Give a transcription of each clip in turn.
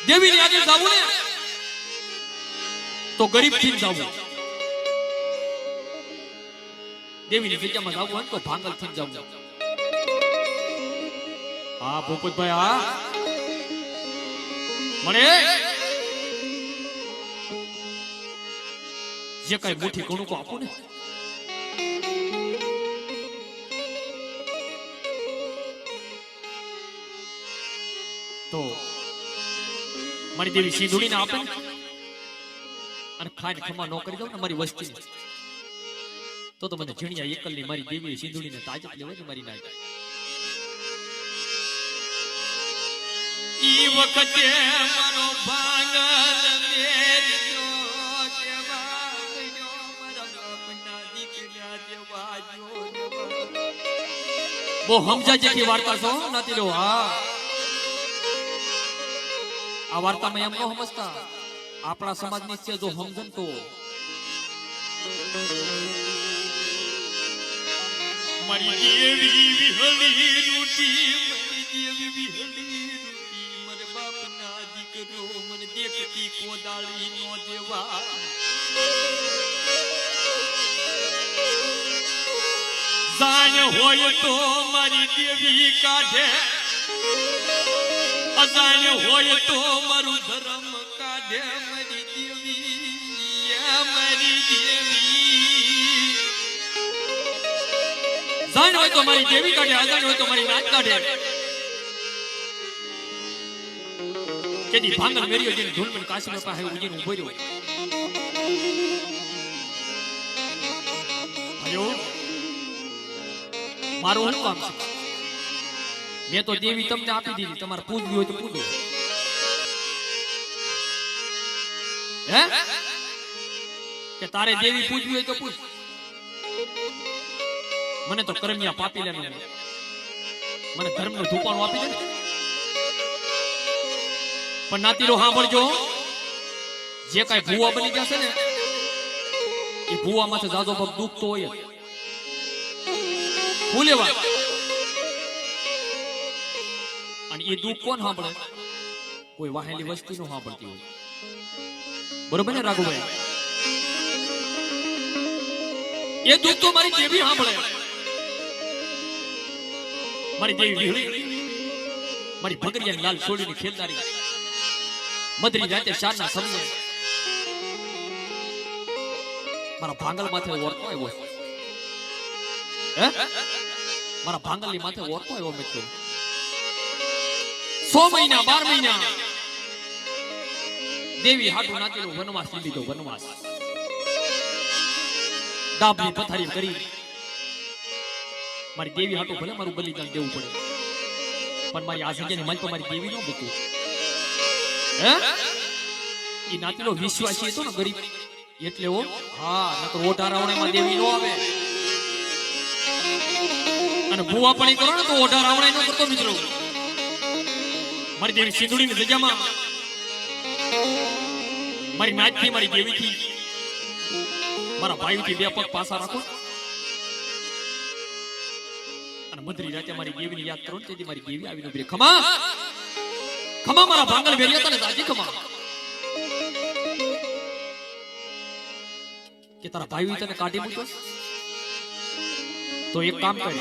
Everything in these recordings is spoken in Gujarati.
દેવીની આગળ જાવું ને તો ગરીબ થી જાવું, દેવીની જગ્યામાં જાવું હોય તો ભાંગલ થી જાવું. હા ભૂપતભાઈ, હા મને જે કઈ મુઠ્ઠી ઘણું કો આપો ને તો મારી દેવી સિંધુડી ને આપે અને ખાઈને ખમા ન કરી દઉં ને મારી વસ્તી તો મને ઝીણિયા એકલની મારી દેવી સિંધુડી ને તાજત લેવાય ને મારી નાય. ઈ વખતે મારો ભાંગલ મેરજો કેવા ગયો મારા બાપના દીકરા દેવા જો બો સમજા જેથી વાર્તા છો નથી લો. હા આ વાર્તામાં એમ ન સમજતા આપણા સમાજની છે જો સમજન તો મારી દેવી વિહળી રૂટી, મારી દેવી વિહળી રૂટી મારા બાપના દીકરો મને દેખતી કોદાળી નો દેવા. જાણ હોય તો મારી દેવી કાઢે, અજાણ હોય તો મારું ધર્મ કાઢે. મારી દેવી મારી દેવી જાણ હોય તો મારી દેવી કાઢે, અજાણ હોય તો મારી નાચ કાઢે. કેદી ભાંગલ મેર્યો જેને ઢોલમન કાશી પાસે ઉજીને ઉભો રહ્યો. ભાઈઓ મારું શું કામ છે? મેં તો દેવી તમને આપી દીધી, તમારે પૂજવી હોય તો પૂજો. હે કે તારે દેવી પૂજવી હોય તો પૂજ. મને તો કરમિયા પાપી લેનો, મને ધર્મનું ધૂપાણું આપી દે. પણ નાતીરો સાંભળજો, જે કાંઈ ભૂવા બની જશે ને એ ભૂવામાંથી જાજો પગ દુઃખ તો હોય જ. ભૂલેવા અને એ દુઃખ કોણ સાંભળે? કોઈ વાહેલી વસ્તી નું સાંભળતી હોય. બરોબર ને રાઘુભાઈ? એ દુઃખ તો મારી દેવી સાંભળે. મારી દેવી વિહળી, મારી ભગરિયા લાલ સોડીની ખેલદારી મધરી જાતે શારના સમયે મારા ભાંગલ માથે ઓરતો આવ્યો. હે મારા ભાંગલની માથે ઓરતો આવ્યો મિત્રો. 100 મહિના 12 મહિના દેવી હાટુ નાચેલો વનવાસ લીધો. વનવાસ ડાબની પથારી કરી મારી દેવી હાટુ ભલે મારું બલિદાન દેવું પડે, પણ મારી આ જગ્યાની માલ તો મારી દેવી નો મૂકું. હે ઈ નાચેલો વિશ્વાસી હતો ને ગરીબ એટલે હો. હા નકર ઓઢા રાવણામાં દેવી નો આવે. અને ભૂવા પણ કરો ને તો ઓઢા રાવણા નો કરતો મિત્રો. મારી દેવી સિંધુડીની જગ્યામાં મારી નાચથી, મારી દેવીથી, મારા ભાઈથી બે પગ પાસા રાખો અને મધરી રાતે મારી દેવીની યાદ કરો ને તેથી મારી દેવી આવીને ઉભી રહે. ખમા ખમા મારા ભાંગલ વેરિયા હતા ને દાદી ખમા કે તારા ભાઈ તને કાઢી મૂક્યો તો એક કામ કરે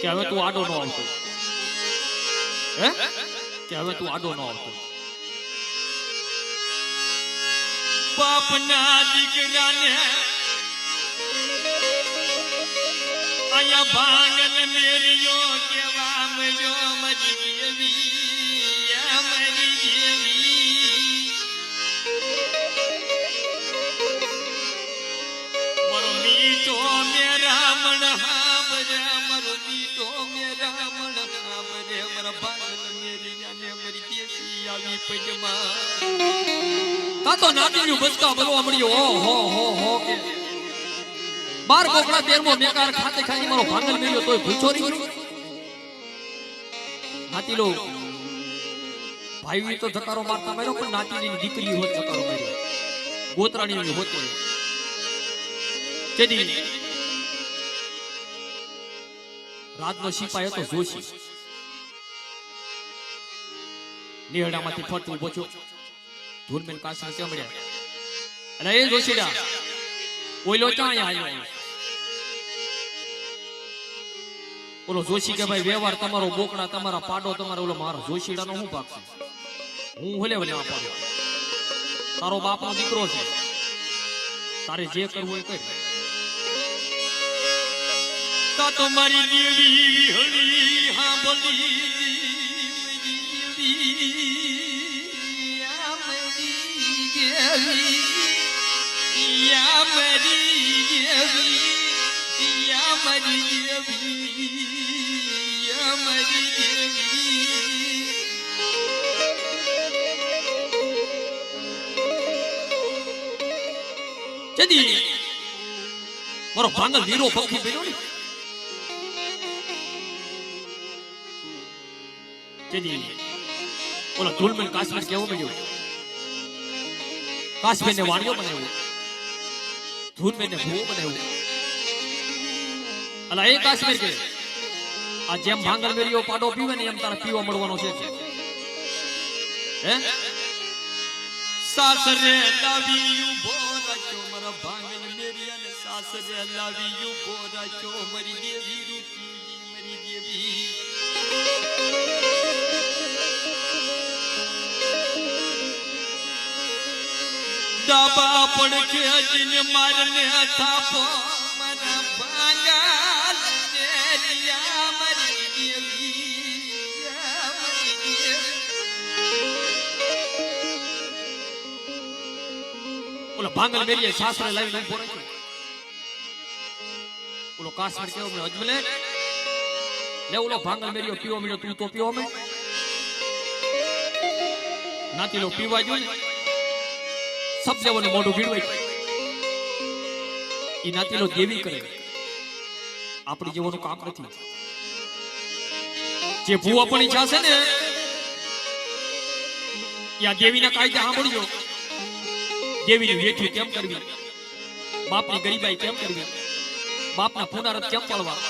કે હવે તું આડો ન આવતો. હે કે હવે તું આડો ન આવતો. બાપના દીકરાને આયા ભાંગલ મેરિયો કેવા મજો મારી દેવી મારી દેવી. મારો મીઠો મેરા મણ હાબરે, મારો મીઠો મેરા મણ હાબરે, મારા ભાંગલ મેરિયાને મારી દેવી આવી પજમાં. કાતો નાતીનું બચકા બોલવા મળ્યો. હો કે 12 કોકડા 13મો મેકાર ખાતે ખાઈ મારો ભાંગલ મેલ્યો તોય ભૂછો રહી. નાતીલો ભાઈ તો ધકારો મારતા માર્યો, પણ નાતીની દીકરી હોત ધકારો માર્યો. ગોતરાણી હોતે તેદી રાજનો સિપાઈ હતો જોશી. નિહળામાંથી ફટ ઉભો છો ધૂનમેન કાસને ચમડ્યા અને એ જોશીડા ઓઈલો ક્યાં આવ્યો ઓલો જોશી કે ભાઈ વ્યવહાર તમારો બોકડા તમારા પાડો તમારો ઓલો મારો જોશીડાનો શું ભાગ છે હું ભલે ભલે આ પાડો તારો બાપનો દીકરો છે તારે જે કરવું એ કર તા તો મારી દેવી વિહળી હા બોલી યા મરી દેવી યા મરી દેવી યા મરી દેવી જદી મારો ભાંગલ વીરો પંખી બન્યો ને જદી ઓલો ધૂલમેન કાશ્મીર કેવો બન્યો કાશ્મીર ને વાણિયો બનાવ્યો ધૂનમેન ને ભૂવો બનાવ્યો અલા એ કાશ્મીર કે આ જેમ ભાંગલ મેરીઓ પાડો પીવે ને એમ તારે પીવા મળવાનો છે હે સાસરે લાવી ઉભો રાખ્યો મારા ભાંગલ મેરિયાને સાસરે લાવી ઉભો રાખ્યો મારી દેવી રૂપી મારી દેવી ડાબા પડકે અજીને મારને થાપો મારા ભાંગલ મેરિયા મારી દેવી ઓલો ભાંગલ મેરિયા સાસરે લાવીને ઉભો રાખ્યો ઓલો કાશ્મીર કેવો મને અજમલે લે ઓલો ભાંગલ મેરિયો પીવો મળ્યો તું તો પીવો મે નાતી લો પીવા જોઈએ સબ જેવાનું મોઢું ભીડવાય ઈ નાતી લો દેવી કરે આપણી જેવાનું કામ નથી જે ભૂવા પણ ઈચ્છા છે ને યા દેવીના કાયદા સાંભળજો દેવીની વેઠી કેમ કરવી બાપની ગરીબાઈ કેમ કરવી બાપના પુનરત કેમ પાળવા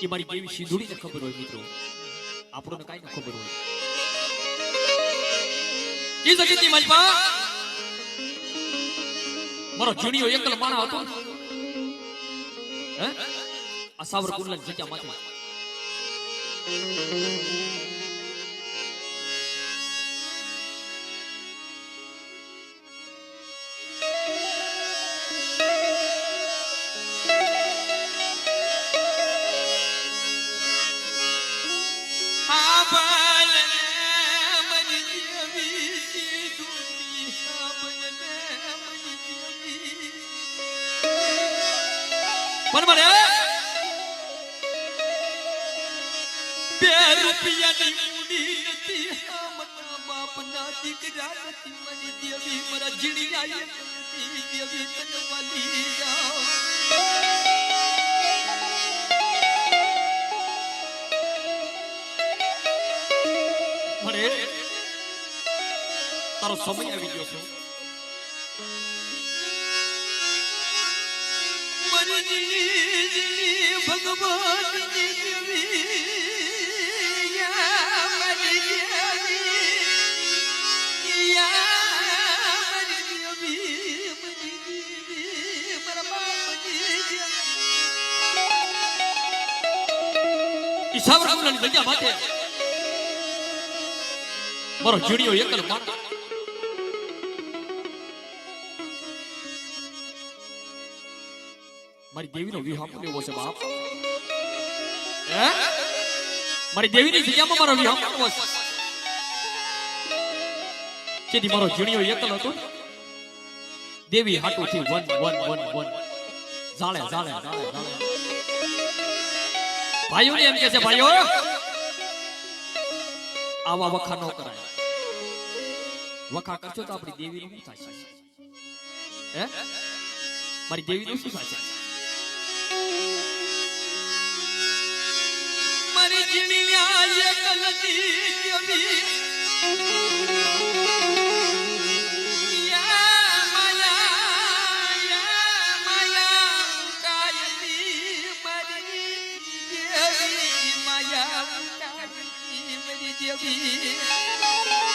એ મારી દેવી સિંધુડીને ખબર હોય મિત્રો આપણને કાઈ ન ખબર હોય ઈ જગતની મજબા મારો જુનિયો એકલ માણા હતો હે આ સાવર કુંડલ જગ્યા માથે પણ મને બે રૂપિયાની મૂડી નથી મારા બાપના દીકરા નથી મારી દેવી મારા જીણિયા નથી દેવી તને વાલી જાઓ મને તારો સમય આવી ગયો છે ભગવાન જગ્યા માટે મારો જીણિયો એકલ માનો મારી દેવીનો વિવાહ લેવો છે બાપ હે મારી દેવીની જગ્યામાં મારો વિવાહ કરવો છે જેથી મારો જીણિયો એકલ હતો દેવી હાટુથી વન વન વન વન જાળે જાળે જાળે જાળે ભાઈઓ ને એમ કે છે ભાઈઓ આવા વખા ન કરાય વખા કરશો તો આપણી દેવીનું શું થશે હે મારી દેવીનું શું થશે મારી જીમિયા એકલની દેવી માયા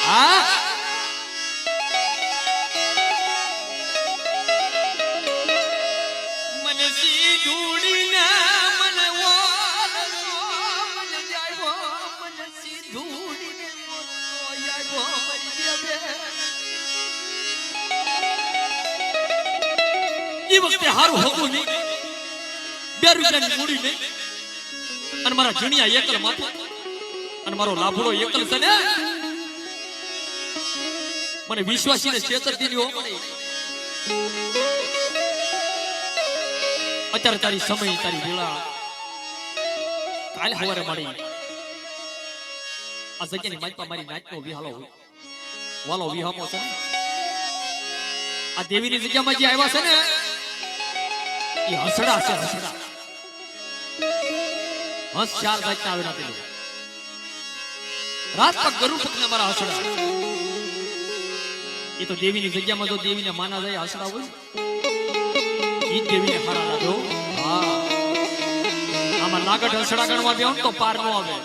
હા મને સીધુડીને મને ઓળખો મને જાયો મને સીધુડીને ઓળખો યાગો મરી બે ઈ વખતે હારું હતું નહીં 2 રૂપિયાની મૂડી નહીં અને મારા જણિયા એકલ માથું અને મારો લાભડો એકલ છે ને મને વિશ્વાસીને છેતરતી ની મળે અત્યારે તારી સમય તારી વેળા કાલે સવારે મળી આ જગ્યાની માલપા મારી નાચનો વિહાલો વાલો વિહામો છે આ દેવીની જગ્યામાં જે આવ્યા છે ને એ હસડા છે હસડા હસ ચાર જાતના આવેલા પેલો રાત તક ગરુડ પકને મારા હસડા એ તો દેવીની જગ્યામાં જો દેવીને માના જાય હસડા હોય ઈ દેવીને હારા લાગ્યો હા આમાં નાગટ હસડા ગણવા બેહો તો પાર નો આવે